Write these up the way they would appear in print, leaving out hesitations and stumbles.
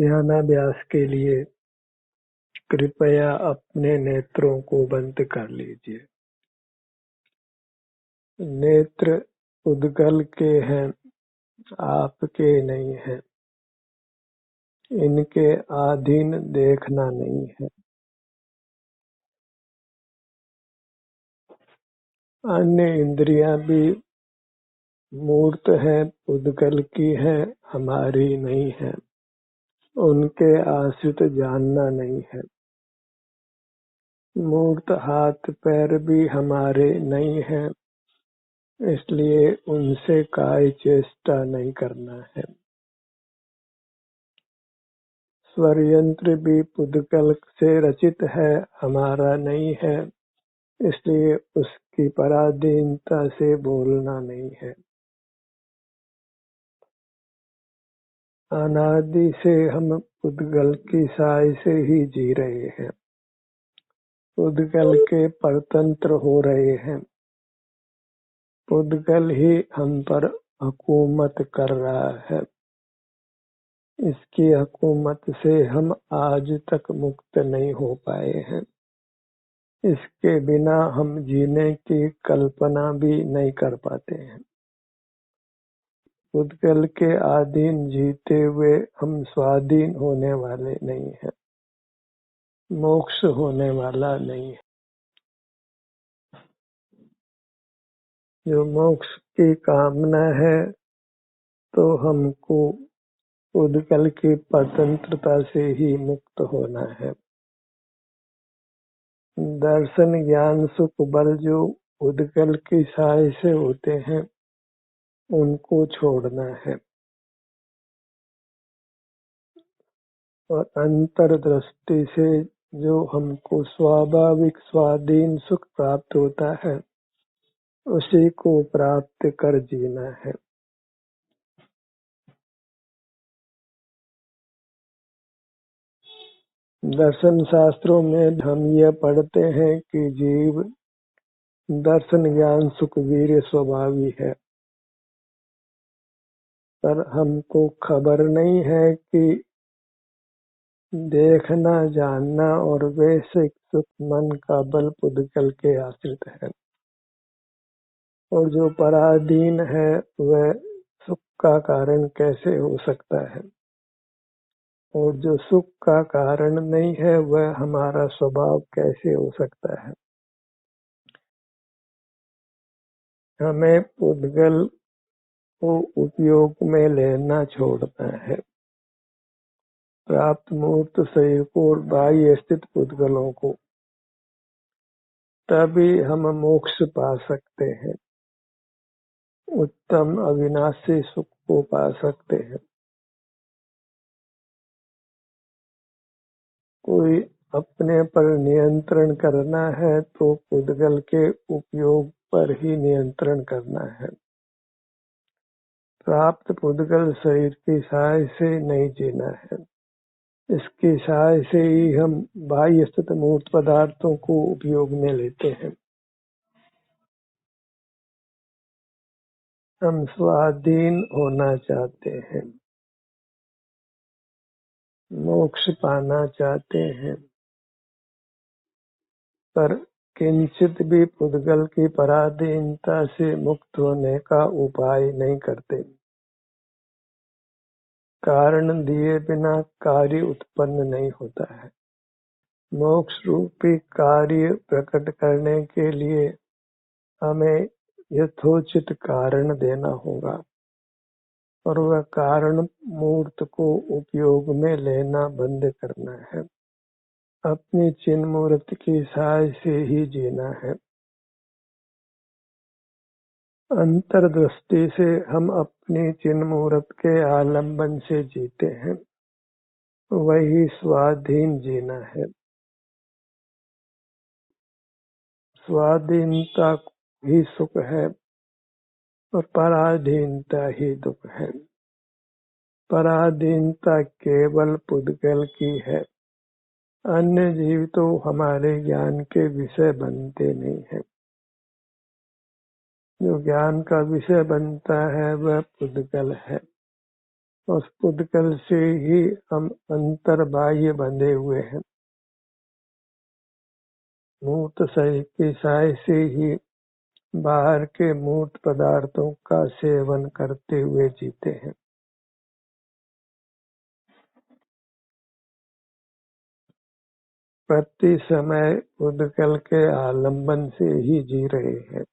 ध्यानाभ्यास के लिए कृपया अपने नेत्रों को बंद कर लीजिए। नेत्र उद्गल के हैं, आपके नहीं हैं। इनके अधीन देखना नहीं है। अन्य इंद्रियां भी मूर्त है, उद्गल की है, हमारी नहीं है। उनके आश्रित जानना नहीं है। मूर्त हाथ पैर भी हमारे नहीं है, इसलिए उनसे काय चेष्टा नहीं करना है। स्वर यंत्र भी पुद्गल से रचित है, हमारा नहीं है, इसलिए उसकी पराधीनता से बोलना नहीं है। अनादि से हम पुद्गल की साय से ही जी रहे हैं, पुद्गल के परतंत्र हो रहे हैं। पुद्गल ही हम पर हुकूमत कर रहा है। इसकी हुकूमत से हम आज तक मुक्त नहीं हो पाए हैं। इसके बिना हम जीने की कल्पना भी नहीं कर पाते हैं। पुद्गल के अधीन जीते हुए हम स्वाधीन होने वाले नहीं हैं, मोक्ष होने वाला नहीं है। जो मोक्ष की कामना है तो हमको पुद्गल की परतंत्रता से ही मुक्त होना है। दर्शन ज्ञान सुख बल जो पुद्गल की साय से होते हैं, उनको छोड़ना है और अंतर्दृष्टि से जो हमको स्वाभाविक स्वाधीन सुख प्राप्त होता है, उसी को प्राप्त कर जीना है। दर्शन शास्त्रों में हम यह पढ़ते हैं कि जीव दर्शन ज्ञान सुख वीर्य स्वभावी है, पर हमको खबर नहीं है कि देखना जानना और वैश्विक सुख मन का बल पुद्गल के आश्रित है, और जो पराधीन है वह सुख का कारण कैसे हो सकता है, और जो सुख का कारण नहीं है वह हमारा स्वभाव कैसे हो सकता है। हमें पुद्गल को उपयोग में लेना छोड़ना है। प्राप्त मूर्त शरीर और बाह्य स्थित पुद्गलों को, तभी हम मोक्ष पा सकते हैं, उत्तम अविनाशी सुख को पा सकते हैं। कोई अपने पर नियंत्रण करना है तो पुद्गल के उपयोग पर ही नियंत्रण करना है। प्राप्त पुद्गल शरीर की साय से नहीं जीना है। इसकी सहाय से ही हम बाह्य स्थित मूर्त पदार्थों को उपयोग में लेते हैं। हम स्वाधीन होना चाहते हैं, मोक्ष पाना चाहते हैं, पर किंचित भी पुद्गल की पराधीनता से मुक्त होने का उपाय नहीं करते। कारण दिए बिना कार्य उत्पन्न नहीं होता है। मोक्ष रूपी कार्य प्रकट करने के लिए हमें यथोचित कारण देना होगा, और वह कारण मूर्त को उपयोग में लेना बंद करना है। अपनी चिन्ह मूर्त की सहाय से ही जीना है। अंतर्दृष्टि से हम अपनी चिन्ह मूर्त के आलम्बन से जीते हैं, वही स्वाधीन जीना है। स्वाधीनता ही सुख है और पराधीनता ही दुख है। पराधीनता केवल पुद्गल की है, अन्य जीव तो हमारे ज्ञान के विषय बनते नहीं है। जो ज्ञान का विषय बनता है वह पुद्गल है, उस पुद्गल से ही हम अंतर्बाह्य बंधे हुए हैं। मूर्त की साय से ही बाहर के मूर्त पदार्थों का सेवन करते हुए जीते हैं। प्रति समय पुद्गल के आलंबन से ही जी रहे हैं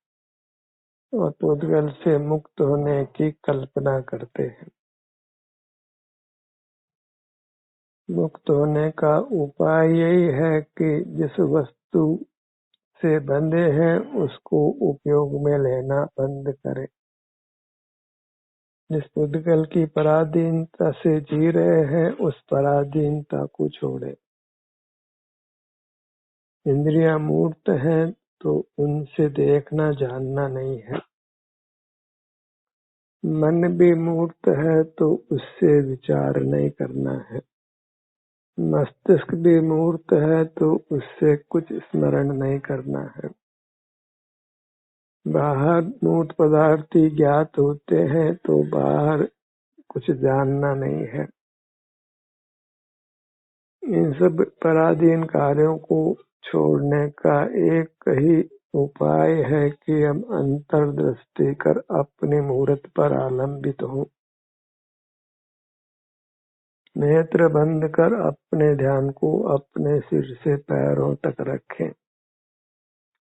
और पुद्गल से मुक्त होने की कल्पना करते हैं। मुक्त होने का उपाय यही है कि जिस वस्तु से बंधे हैं उसको उपयोग में लेना बंद करें। जिस पुद्गल की पराधीनता से जी रहे हैं उस पराधीनता को छोड़े। इंद्रियां मूर्त हैं तो उनसे देखना जानना नहीं है। मन भी मूर्त है तो उससे विचार नहीं करना है। मस्तिष्क भी मूर्त है तो उससे कुछ स्मरण नहीं करना है। बाहर मूर्त पदार्थ ही ज्ञात होते हैं तो बाहर कुछ जानना नहीं है। इन सब पराधीन कार्यों को छोड़ने का एक ही उपाय है कि हम अंतर्दृष्टि कर अपने मुहूर्त पर आलंबित हों। नेत्र बंद कर अपने ध्यान को अपने सिर से पैरों तक रखें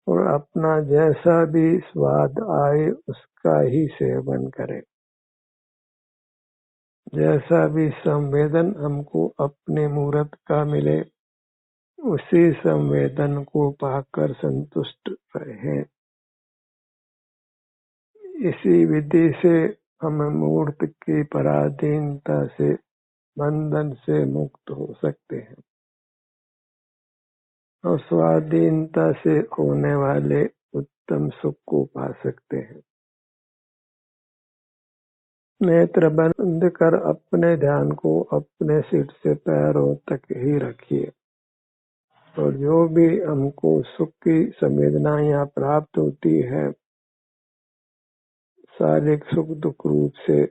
और अपना जैसा भी स्वाद आए उसका ही सेवन करें। जैसा भी संवेदन हमको अपने मुहूर्त का मिले उसी संवेदन को पाकर संतुष्ट रहें। इसी विधि से हम मूर्त की पराधीनता से बंधन से मुक्त हो सकते हैं और स्वाधीनता से होने वाले उत्तम सुख को पा सकते हैं। नेत्र बंद कर अपने ध्यान को अपने सिर से पैरों तक ही रखिए और जो भी हमको सुख की संवेदनाएं प्राप्त होती है शारीरिक सुख दुख रूप से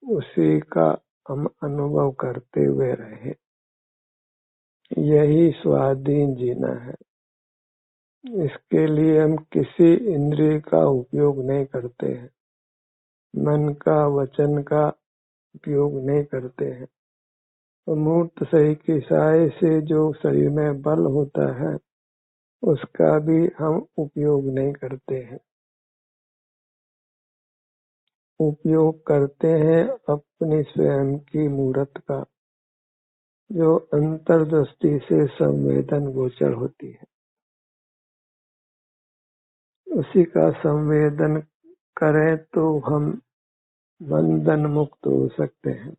उसी का हम अनुभव करते हुए रहे। यही स्वाधीन जीना है। इसके लिए हम किसी इंद्रिय का उपयोग नहीं करते हैं। मन का वचन का उपयोग नहीं करते हैं। तो मूर्त सही की साय से जो शरीर में बल होता है उसका भी हम उपयोग नहीं करते हैं। उपयोग करते हैं अपनी स्वयं की मूर्त का जो अंतर्दृष्टि से संवेदन गोचर होती है। उसी का संवेदन करें तो हम बंधन मुक्त हो सकते हैं।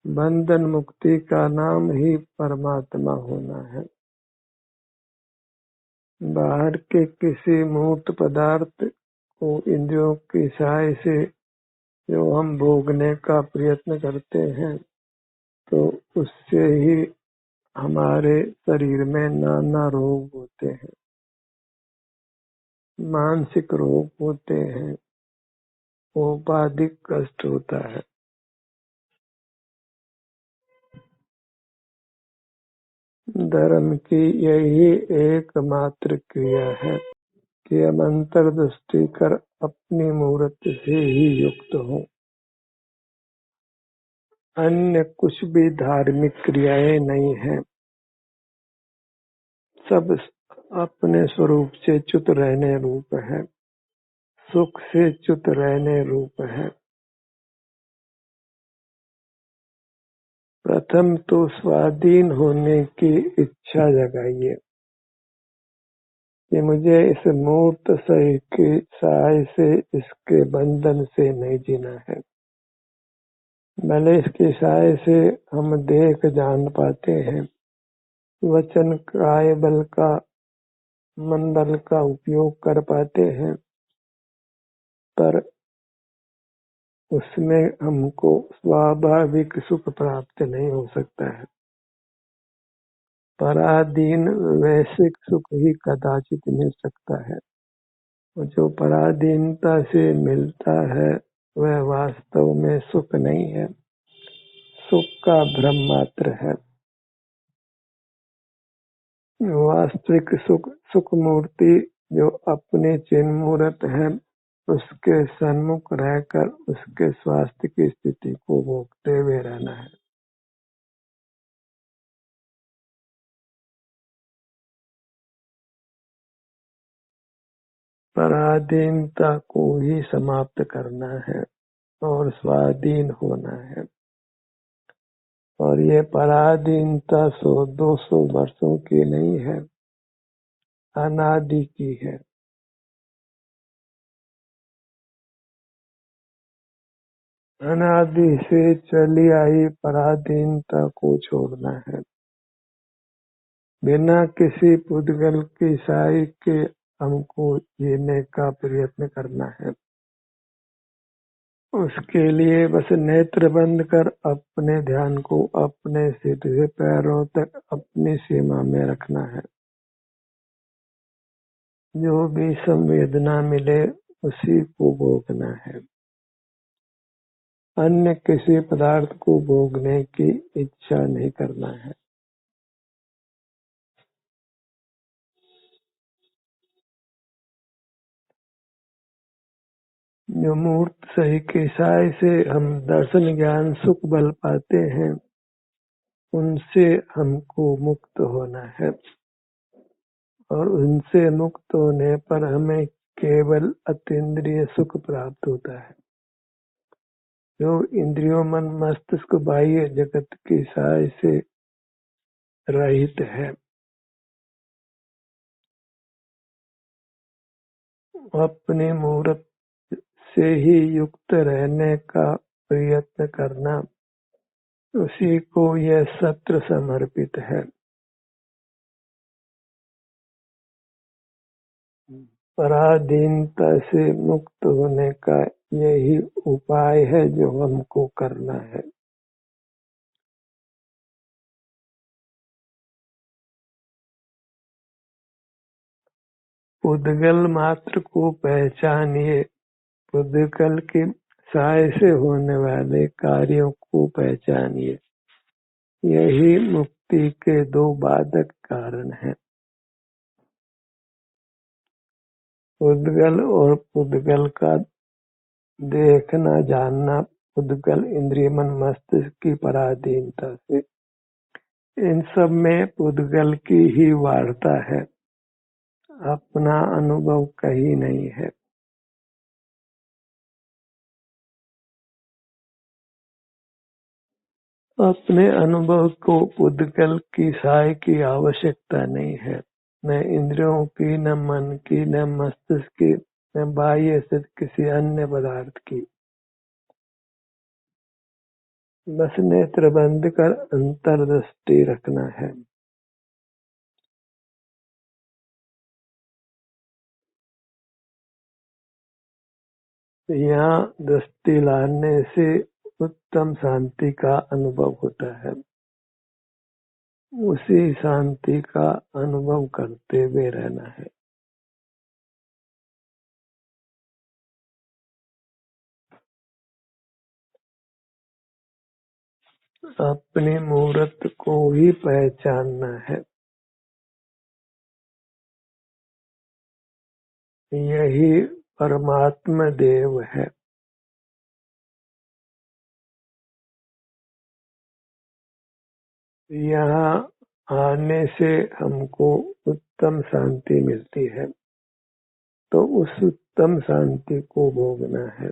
बंधन मुक्ति का नाम ही परमात्मा होना है। बाहर के किसी मूर्त पदार्थ को इंद्रियों की सहाय से जो हम भोगने का प्रयत्न करते हैं तो उससे ही हमारे शरीर में नाना रोग होते हैं। मानसिक रोग होते हैं, औपाधिक कष्ट होता है। धर्म की यही एकमात्र क्रिया है कि हम अंतर्दृष्टि कर अपनी मूर्त से ही युक्त हों। अन्य कुछ भी धार्मिक क्रियाएं नहीं है। सब अपने स्वरूप से च्युत रहने रूप है, सुख से च्युत रहने रूप है। प्रथम तो स्वाधीन होने की इच्छा जगाइए कि मुझे इस मूर्त सही की सहाय से इसके बंधन से नहीं जीना है। भले इसकी सहाय से हम देख जान पाते हैं, वचन काय बल का मन बल का उपयोग कर पाते हैं, पर उसमें हमको स्वाभाविक सुख प्राप्त नहीं हो सकता है। पराधीन वैश्विक सुख ही कदाचित मिल सकता है। जो पराधीनता से मिलता है वह वास्तव में सुख नहीं है। सुख का भ्रम मात्र है। वास्तविक सुख मूर्ति जो अपने चिन्मूर्त है, उसके सन्मुख रहकर उसके स्वास्थ्य की स्थिति को भोगते हुए रहना है। पराधीनता को ही समाप्त करना है और स्वाधीन होना है। और ये पराधीनता 100-200 वर्षों की नहीं है, अनादि की है। अनादि से चली आई पराधीनता को छोड़ना है। बिना किसी पुद्गल की सहाय के हमको जीने का प्रयत्न करना है। उसके लिए बस नेत्र बंद कर अपने ध्यान को अपने सिर से पैरों तक अपनी सीमा में रखना है। जो भी संवेदना मिले उसी को भोगना है। अन्य किसी पदार्थ को भोगने की इच्छा नहीं करना है। जो मूर्त सही की सहाय से हम दर्शन ज्ञान सुख बल पाते हैं, उनसे हमको मुक्त होना है। और उनसे मुक्त होने पर हमें केवल अतीन्द्रिय सुख प्राप्त होता है, जो इंद्रियों मन मस्तिष्क बाह्य जगत की सहाय से रहित है। अपनी मूर्त से ही युक्त रहने का प्रयत्न करना, उसी को यह सत्र समर्पित है। पराधीनता से मुक्त होने का यही उपाय है जो हमको करना है। पुद्गल मात्र को पहचानिए, पुद्गल की सहाय से होने वाले कार्यों को पहचानिए। यही मुक्ति के दो बाधक कारण हैं। पुद्गल और पुद्गल का देखना जानना, पुद्गल इंद्रिय मन मस्तिष्क की पराधीनता से, इन सब में पुद्गल की ही वार्ता है, अपना अनुभव कहीं नहीं है। अपने अनुभव को पुद्गल की सहाय की आवश्यकता नहीं है, न इंद्रियों की, न मन की, न मस्तिष्क की, न बाह्य स्थित किसी अन्य पदार्थ की। बस नेत्र बंद कर अंतर्दृष्टि रखना है। यहाँ दृष्टि लाने से उत्तम शांति का अनुभव होता है। उसी शांति का अनुभव करते हुए रहना है। अपनी मूर्त को ही पहचानना है। यही परमात्मा देव है। यहाँ आने से हमको उत्तम शांति मिलती है, तो उस उत्तम शांति को भोगना है।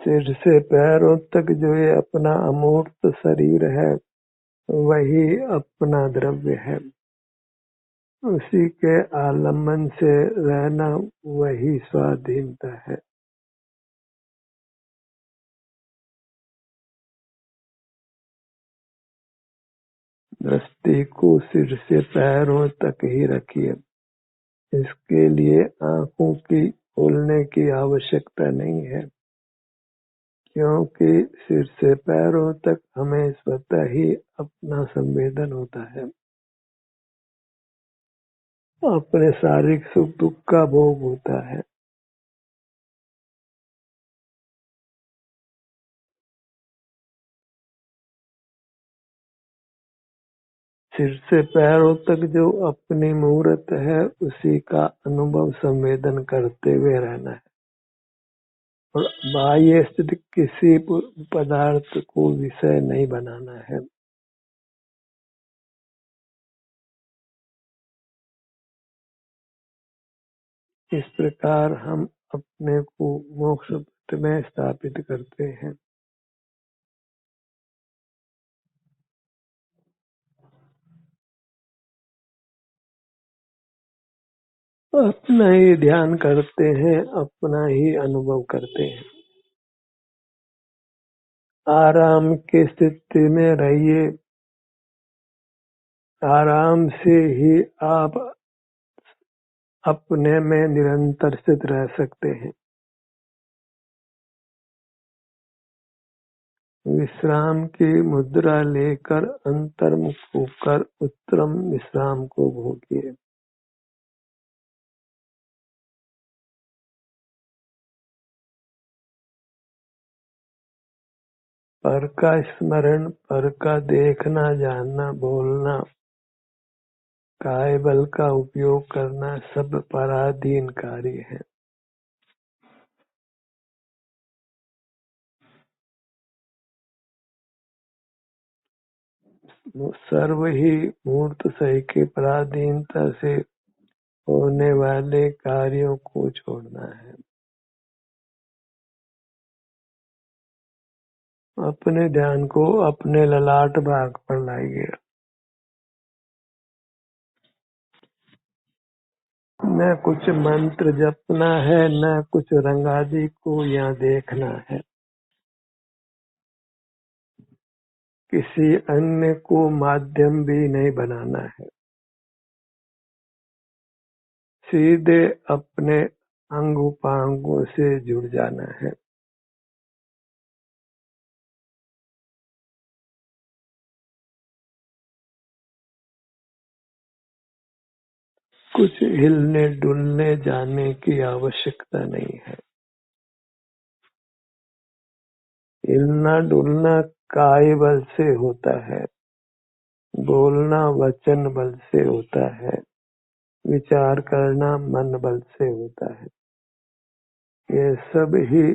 सिर से पैरों तक जो ये अपना अमूर्त शरीर है, वही अपना द्रव्य है। उसी के आलम्बन से रहना, वही स्वाधीनता है। दृष्टि को सिर से पैरों तक ही रखिए। इसके लिए आंखों की खोलने की आवश्यकता नहीं है, क्योंकि सिर से पैरों तक हमें स्वतः ही अपना संवेदन होता है। अपने शारीरिक सुख दुख का भोग होता है। सिर से पैरों तक जो अपनी मूर्त है उसी का अनुभव संवेदन करते हुए रहना है और बाह्य स्थिति किसी पदार्थ को विषय नहीं बनाना है। इस प्रकार हम अपने को मोक्ष में स्थापित करते हैं। अपना ही ध्यान करते हैं, अपना ही अनुभव करते हैं। आराम की स्थिति में रहिए, आराम से ही आप अपने में निरंतर स्थित रह सकते हैं। विश्राम की मुद्रा लेकर अंतर्मुख होकर उत्तम विश्राम को भोगिए। पर का स्मरण, पर का देखना, जानना, बोलना, काय बल का उपयोग करना सब पराधीन कार्य है। सर्व ही मूर्त सही के पराधीनता से होने वाले कार्यों को छोड़ना है। अपने ध्यान को अपने ललाट भाग पर लाइए। न कुछ मंत्र जपना है, न कुछ रंगादि को यहाँ देखना है। किसी अन्य को माध्यम भी नहीं बनाना है। सीधे अपने अंग उपांगों से जुड़ जाना है। कुछ हिलने डुलने जाने की आवश्यकता नहीं है। हिलना डुलना काय बल से होता है, बोलना वचन बल से होता है, विचार करना मन बल से होता है। ये सब ही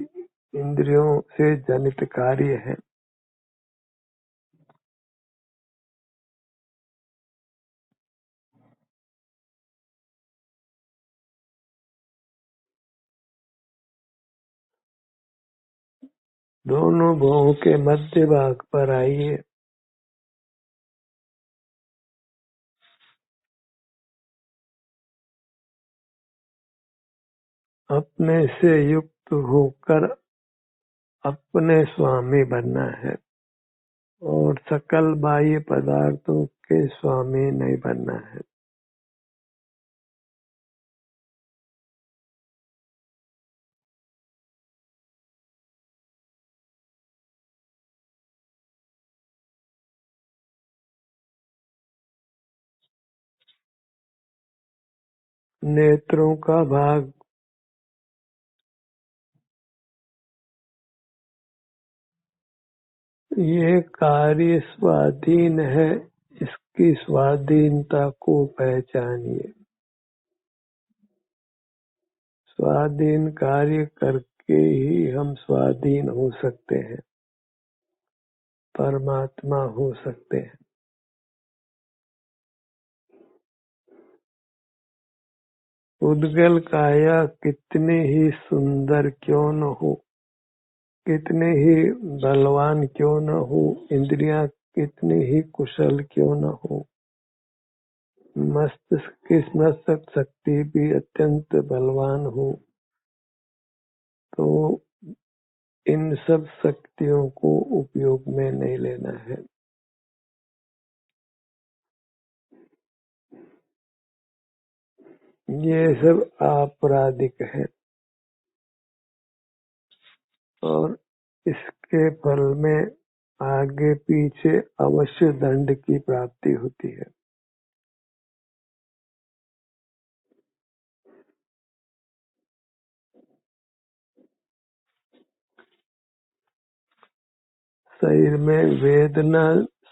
इंद्रियों से जनित कार्य है। दोनों भवों के मध्य भाग पर आइए। अपने से युक्त होकर अपने स्वामी बनना है और सकल बाह्य पदार्थों के स्वामी नहीं बनना है। नेत्रों का भाग ये कार्य स्वाधीन है, इसकी स्वाधीनता को पहचानिए। स्वाधीन कार्य करके ही हम स्वाधीन हो सकते हैं, परमात्मा हो सकते हैं। उद्गल काया कितनी ही सुंदर क्यों न हो, कितने ही बलवान क्यों न हो, इंद्रियां कितनी ही कुशल क्यों न हो, मस्तिष्क की स्मृशक शक्ति भी अत्यंत बलवान हो, तो इन सब शक्तियों को उपयोग में नहीं लेना है। ये सब आपराधिक है और इसके फल में आगे पीछे अवश्य दंड की प्राप्ति होती है। शरीर में वेदना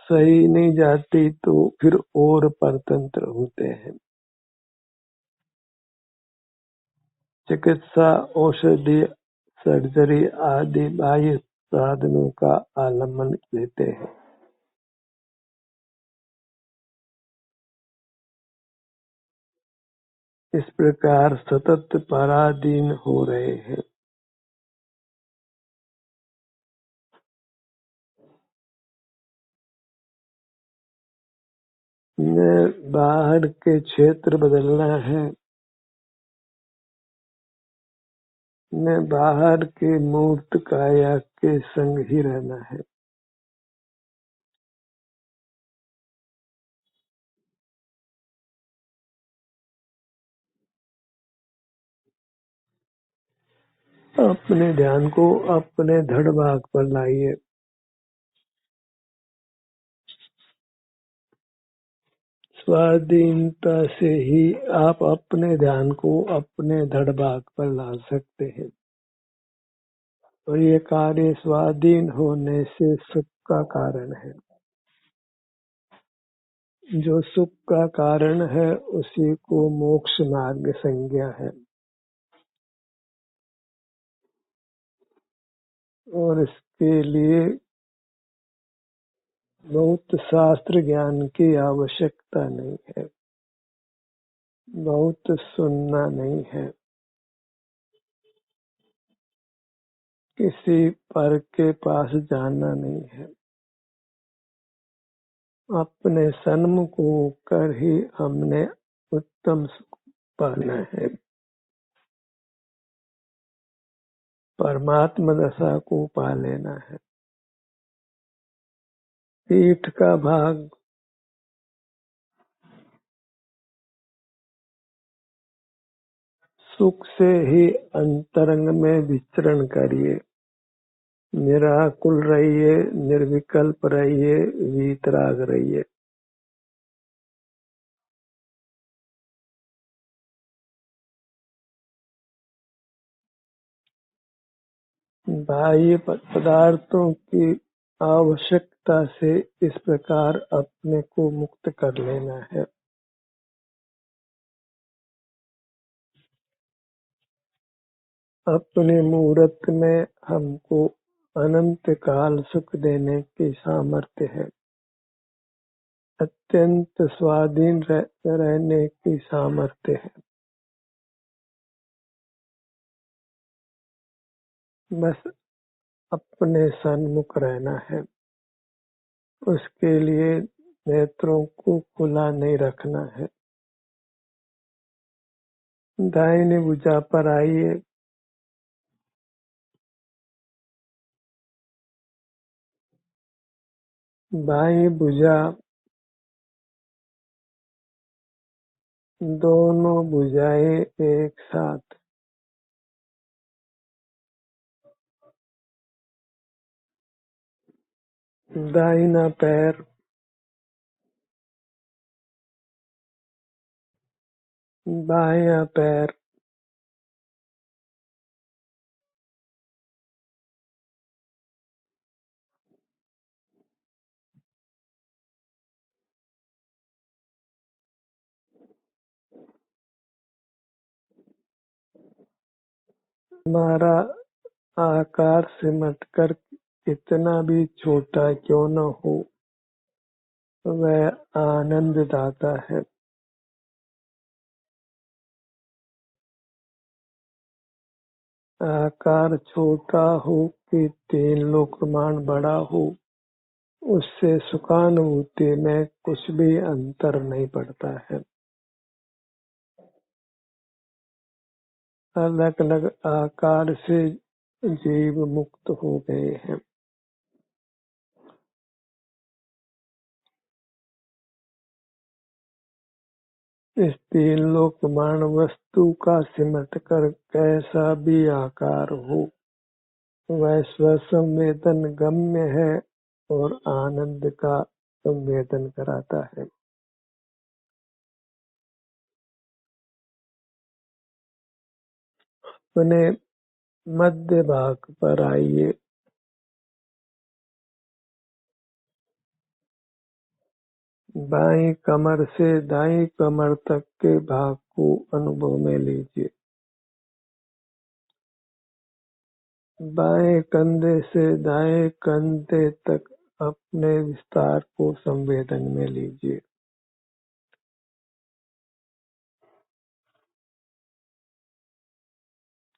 सही नहीं जाती तो फिर और परतंत्र होते हैं। चिकित्सा, औषधि, सर्जरी आदि बाह्य साधनों का आलम्बन लेते हैं। इस प्रकार सतत पराधीन हो रहे हैं। न बाहर के क्षेत्र बदलना है, न बाहर के मूर्त काया के संग ही रहना है। अपने ध्यान को अपने धड़ भाग पर लाइए। स्वाधीनता से ही आप अपने ध्यान को अपने धड़ भाग पर ला सकते हैं, और ये कार्य स्वाधीन होने से सुख का कारण है। जो सुख का कारण है उसी को मोक्ष मार्ग संज्ञा है, और इसके लिए बहुत शास्त्र ज्ञान की आवश्यकता नहीं है, बहुत सुनना नहीं है, किसी पर के पास जाना नहीं है। अपने सन्मुख होकर ही हमने उत्तम सुख पाना है, परमात्मा दशा को पा लेना है। पीठ का भाग सुख से ही अंतरंग में विचरण करिए, निराकुल रहिए, निर्विकल्प रहिए, वीतराग रहिए। बाह्य पदार्थों की आवश्यकता से इस प्रकार अपने को मुक्त कर लेना है। अपने मुहूर्त में हमको अनंत काल सुख देने की सामर्थ्य है, अत्यंत स्वाधीन रहने की सामर्थ्य है। बस अपने सन्मुख रहना है। उसके लिए नेत्रों को खुला नहीं रखना है। दाहिनी भुजा पर आइए, बाईं भुजा, दोनों भुजाएं एक साथ, दाहिना पैर, बायां पैर, हमारा आकार सिमट कर कितना भी छोटा क्यों न हो, वह आनंद दाता है। आकार छोटा हो कि तीन लोक प्रमाण बड़ा हो, उससे सुखानुभूति में कुछ भी अंतर नहीं पड़ता है। अलग अलग आकार से जीव मुक्त हो गए हैं। इस तीन लोक प्रमाण वस्तु का सिमट कर कैसा भी आकार हो, वह स्वसंवेदन गम्य है और आनंद का संवेदन कराता है। अपने मध्य भाग पर आइए, बाईं कमर से दाईं कमर तक के भाग को अनुभव में लीजिए। बाएं कंधे से दाएं कंधे तक अपने विस्तार को संवेदन में लीजिए।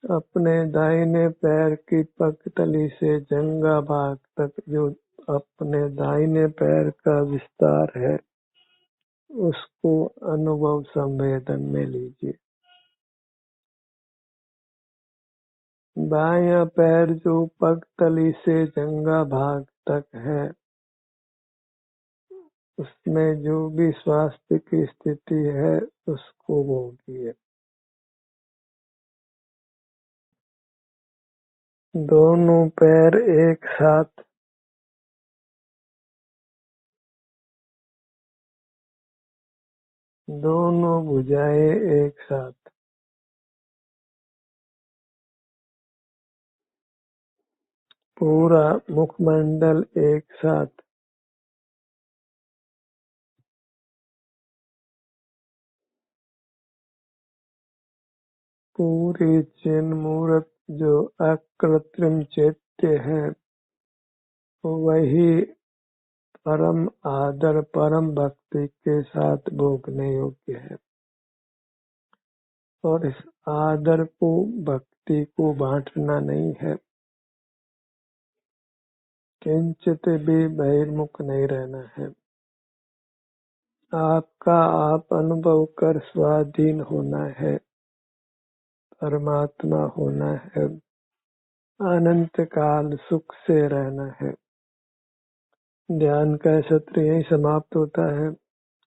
अपने दाहिने पैर की पगतली से जंघा भाग तक जो अपने दाहिने पैर का विस्तार है उसको अनुभव संवेदन में लीजिए। बायां पैर जो पगतली से जंघा भाग तक है उसमें जो भी स्वास्थ्य की स्थिति है उसको भोगिए। दोनों पैर एक साथ दोनों भुजाएं एक साथ पूरा मुखमंडल एक साथ पूरी चिन्ह मूर्त जो अकृत्रिम चैत्य है वही परम आदर परम भक्ति के साथ भोगने योग्य है और इस आदर को भक्ति को बांटना नहीं है। किंचित भी बहिर्मुख नहीं रहना है। आपका आप अनुभव कर स्वाधीन होना है, परमात्मा होना है, अनंत काल सुख से रहना है। ध्यान का सत्र यही समाप्त होता है।